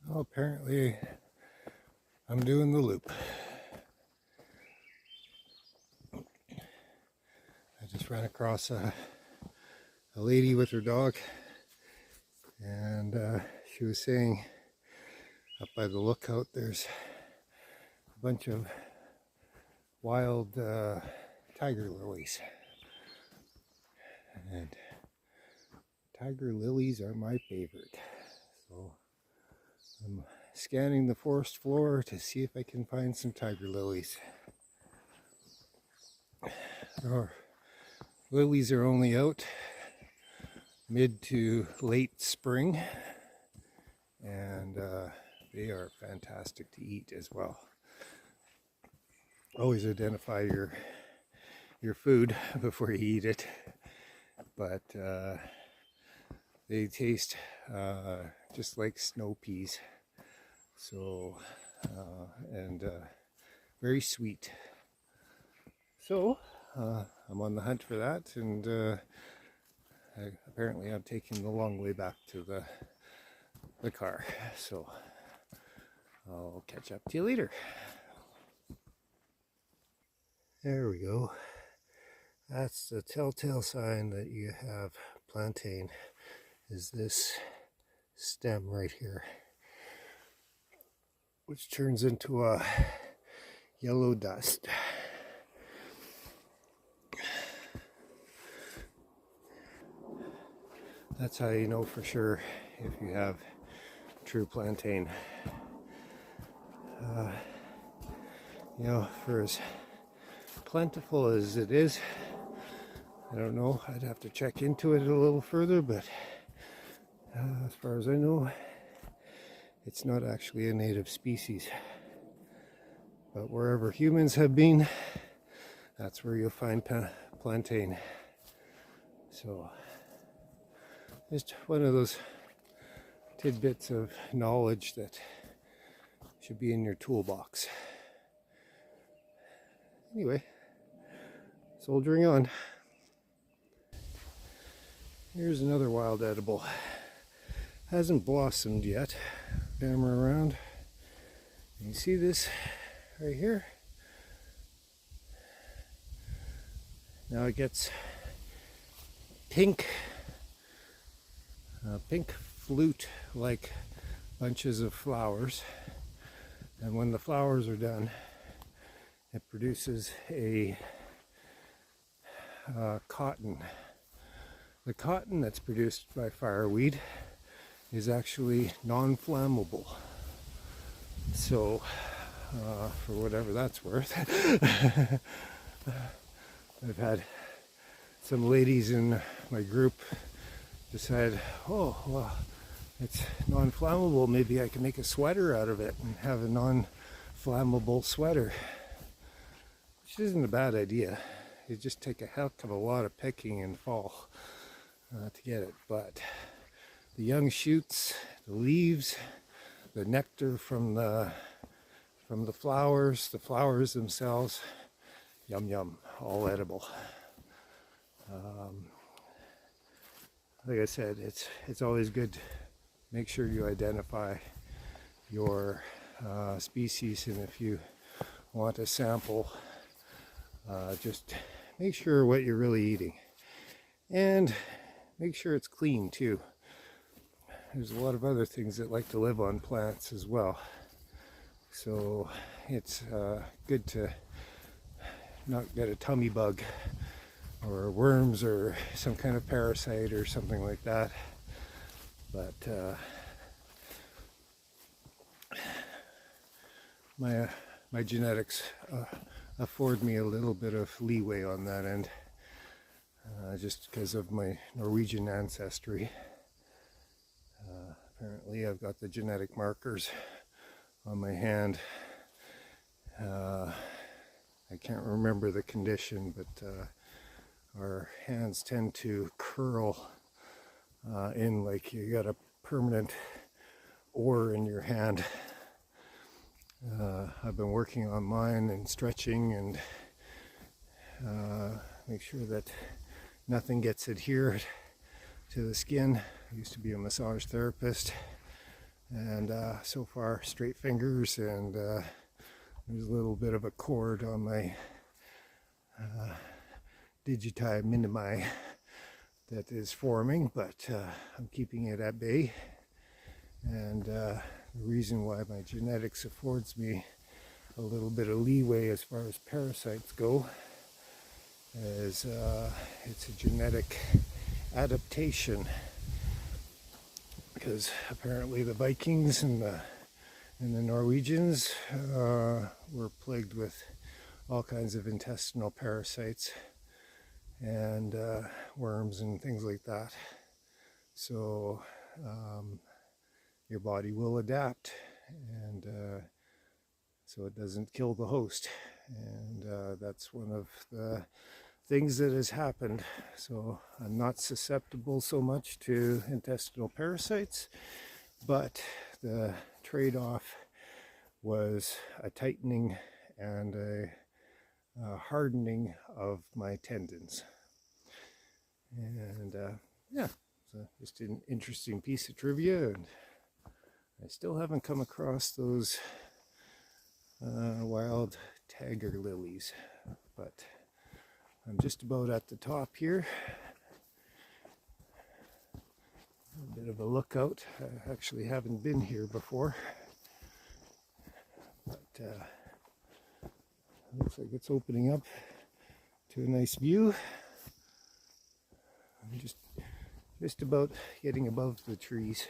Well, apparently I'm doing the loop. I just ran across a lady with her dog, and she was saying up by the lookout there's a bunch of wild tiger lilies. And tiger lilies are my favorite. So I'm scanning the forest floor to see if I can find some tiger lilies. Lilies are only out mid to late spring, and they are fantastic to eat as well. Always identify your food before you eat it, but they taste just like snow peas, so and very sweet. So I'm on the hunt for that, and apparently I'm taking the long way back to the car, so I'll catch up to you later. There we go. That's the telltale sign that you have plantain, is this stem right here, which turns into a yellow dust. That's how you know for sure if you have true plantain. You know, for as plentiful as it is, I don't know, I'd have to check into it a little further, but as far as I know, it's not actually a native species. But wherever humans have been, that's where you'll find plantain. So, just one of those tidbits of knowledge that should be in your toolbox. Anyway, soldiering on. Here's another wild edible. Hasn't blossomed yet. Camera around. You see this right here? Now it gets pink flute-like bunches of flowers, and when the flowers are done, it produces a cotton. The cotton that's produced by fireweed is actually non-flammable. So, for whatever that's worth, I've had some ladies in my group decide, oh, well, it's non-flammable, maybe I can make a sweater out of it and have a non-flammable sweater. Which isn't a bad idea. You just take a heck of a lot of picking in fall to get it. But the young shoots, the leaves, the nectar from the flowers themselves, yum yum, all edible. Like I said, it's always good to make sure you identify your species, and if you want a sample, just make sure what you're really eating, and make sure it's clean too. There's a lot of other things that like to live on plants as well, so it's good to not get a tummy bug or worms or some kind of parasite or something like that. But my genetics afford me a little bit of leeway on that end, just because of my Norwegian ancestry. Apparently I've got the genetic markers on my hand. I can't remember the condition, but our hands tend to curl in like you got a permanent ore in your hand. I've been working on mine and stretching and make sure that nothing gets adhered to the skin. I used to be a massage therapist, And so far, straight fingers, and there's a little bit of a cord on my digiti minimi that is forming, but I'm keeping it at bay. And the reason why my genetics affords me a little bit of leeway as far as parasites go is it's a genetic adaptation, because apparently the Vikings and the Norwegians were plagued with all kinds of intestinal parasites and worms and things like that. So your body will adapt, and so it doesn't kill the host. And that's one of the things that has happened. So I'm not susceptible so much to intestinal parasites, but the trade-off was a tightening and a hardening of my tendons. And yeah, so just an interesting piece of trivia, and I still haven't come across those wild tiger lilies, but I'm just about at the top here. A bit of a lookout. I actually haven't been here before, but looks like it's opening up to a nice view. I'm just about getting above the trees.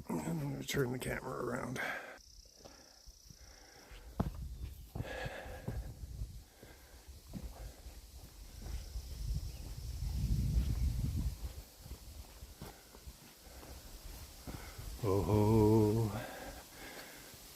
I'm going to turn the camera around. Oh,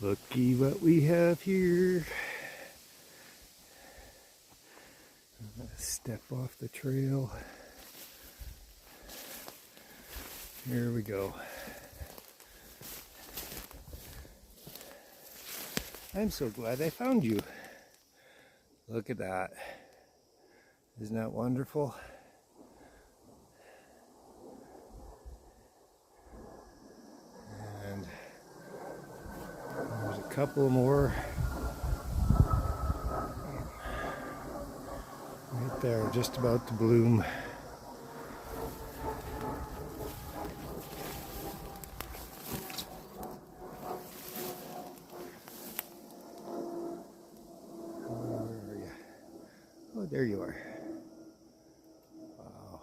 looky what we have here. Step off the trail. Here we go. I'm so glad I found you. Look at that. Isn't that wonderful? And there's a couple more right there, just about to bloom. Oh, there you are. Wow.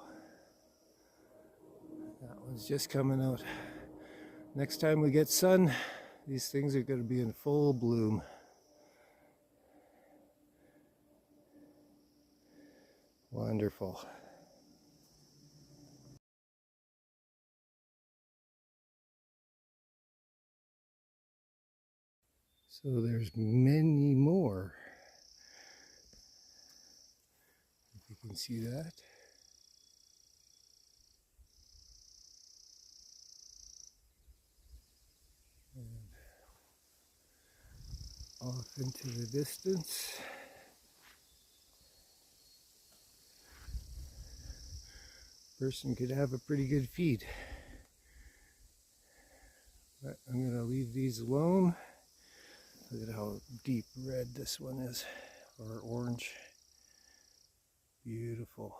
That one's just coming out. Next time we get sun, these things are going to be in full bloom. Wonderful. So there's many more. If you can see that. And off into the distance. Person could have a pretty good feed. But I'm going to leave these alone. Look at how deep red this one is, or orange. Beautiful.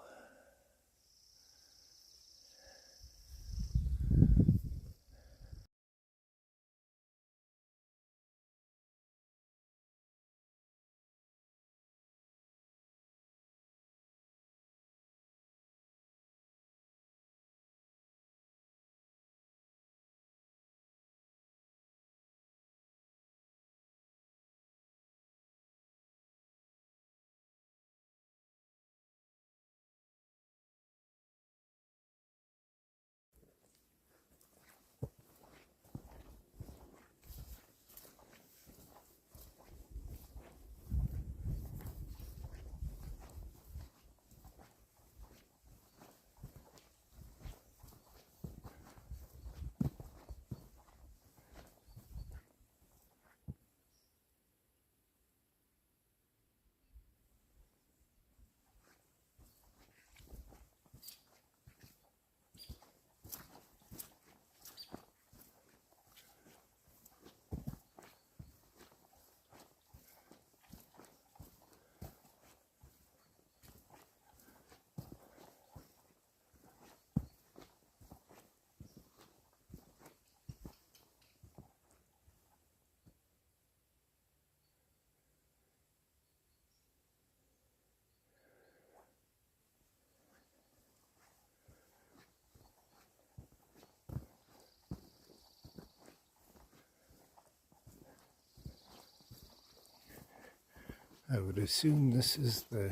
I would assume this is the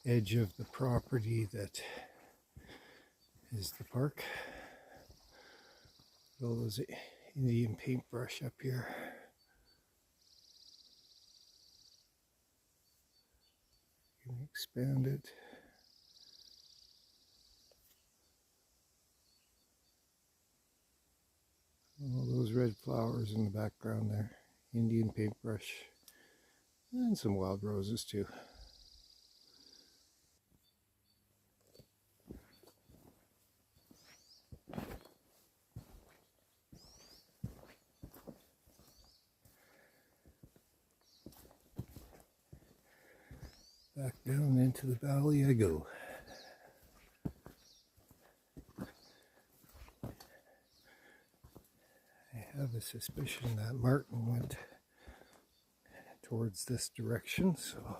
edge of the property that is the park. All those Indian paintbrush up here. Can we expand it? All those red flowers in the background there. Indian paintbrush. And some wild roses too. Back down into the valley I go. I have a suspicion that Martin went towards this direction, so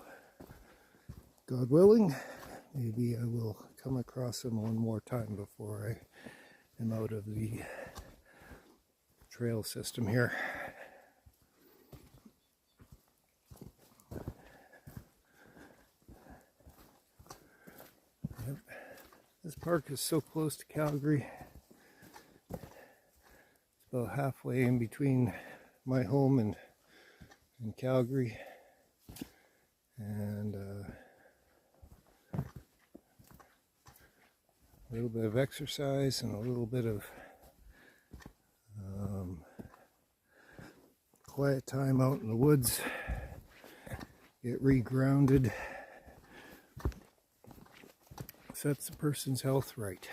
God willing, maybe I will come across him one more time before I am out of the trail system here. Yep. This park is so close to Calgary. It's about halfway in between my home and Calgary, and a little bit of exercise and a little bit of quiet time out in the woods, get regrounded, sets the person's health right.